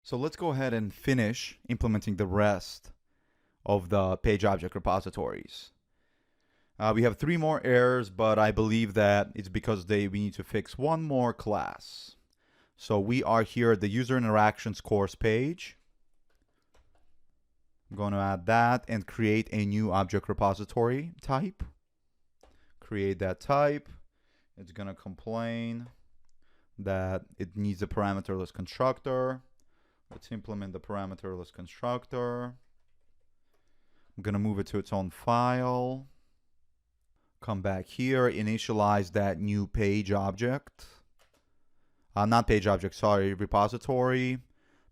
So let's go ahead and finish implementing the rest of the page object repositories. We have 3 more errors, but I believe that it's because we need to fix one more class. So we are here at the user interactions course page. I'm going to add that and create a new object repository type. Create that type. It's going to complain that it needs a parameterless constructor. Let's implement the parameterless constructor. I'm going to move it to its own file. Come back here, initialize that new page object. Not page object, sorry, repository.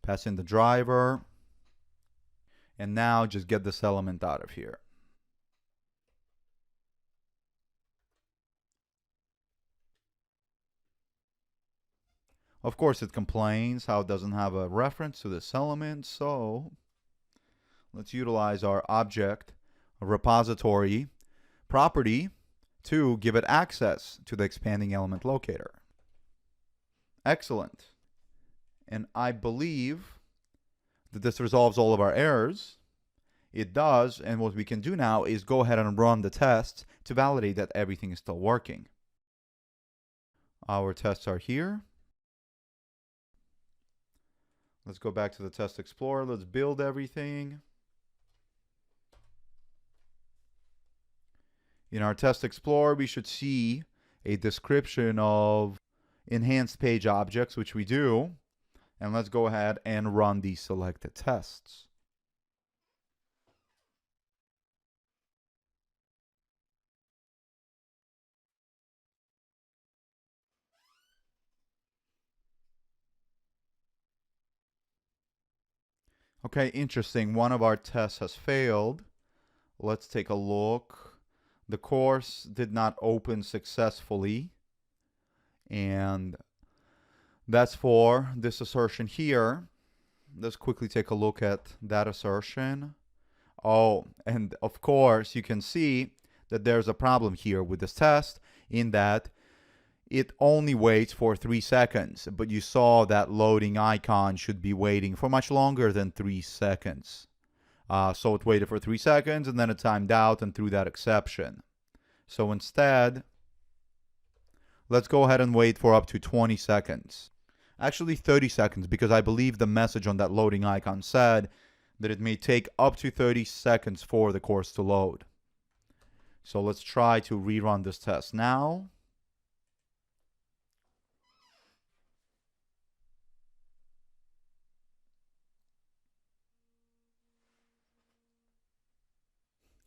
Pass in the driver. And now just get this element out of here. Of course, it complains how it doesn't have a reference to this element, so let's utilize our object repository property to give it access to the expanding element locator. Excellent. And I believe that this resolves all of our errors. It does, and what we can do now is go ahead and run the tests to validate that everything is still working. Our tests are here. Let's go back to the Test Explorer. Let's build everything. In our Test Explorer, we should see a description of enhanced page objects, which we do. And let's go ahead and run these selected tests. Okay, interesting. One of our tests has failed. Let's take a look. The course did not open successfully. And that's for this assertion here. Let's quickly take a look at that assertion. Oh, and of course, you can see that there's a problem here with this test in that it only waits for 3 seconds, but you saw that loading icon should be waiting for much longer than 3 seconds. So it waited for 3 seconds and then it timed out and threw that exception. So instead, let's go ahead and wait for up to 20 seconds. Actually 30 seconds, because I believe the message on that loading icon said that it may take up to 30 seconds for the course to load. So let's try to rerun this test now.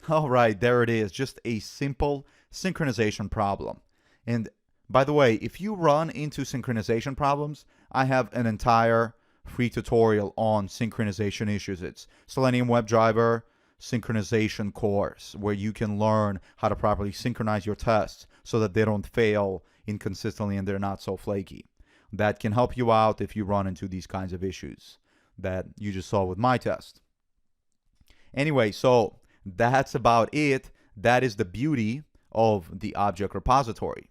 All right, there it is. Just a simple synchronization problem. And by the way, if you run into synchronization problems, I have an entire free tutorial on synchronization issues. It's Selenium Webdriver synchronization course, where you can learn how to properly synchronize your tests so that they don't fail inconsistently and they're not so flaky. That can help you out if you run into these kinds of issues that you just saw with my test. Anyway, so that's about it. That is the beauty of the object repository.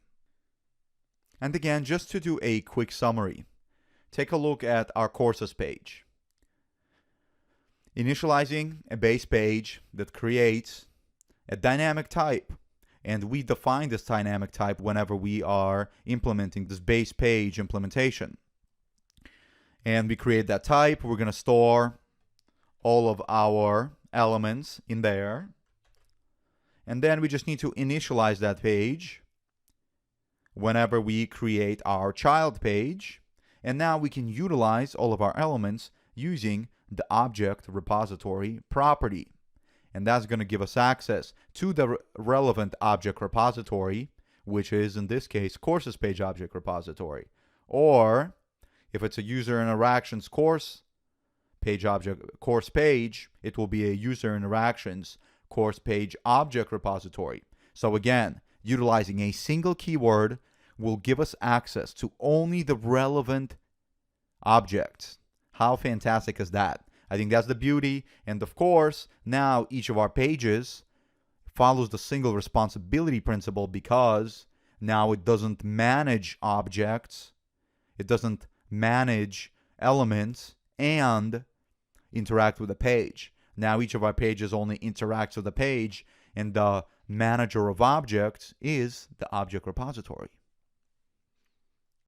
And again, just to do a quick summary, take a look at our courses page. Initializing a base page that creates a dynamic type. And we define this dynamic type whenever we are implementing this base page implementation. And we create that type. We're going to store all of our elements in there. And then we just need to initialize that page whenever we create our child page. And now we can utilize all of our elements using the object repository property. And that's going to give us access to the relevant object repository, which is in this case courses page object repository. Or if it's a user interactions course page object course page, it will be a user interactions course page object repository. So again, utilizing a single keyword will give us access to only the relevant objects. How fantastic is that? I think that's the beauty. And of course, now each of our pages follows the single responsibility principle, because now it doesn't manage objects, it doesn't manage elements and interact with the page. Now each of our pages only interacts with the page, and the manager of objects is the object repository.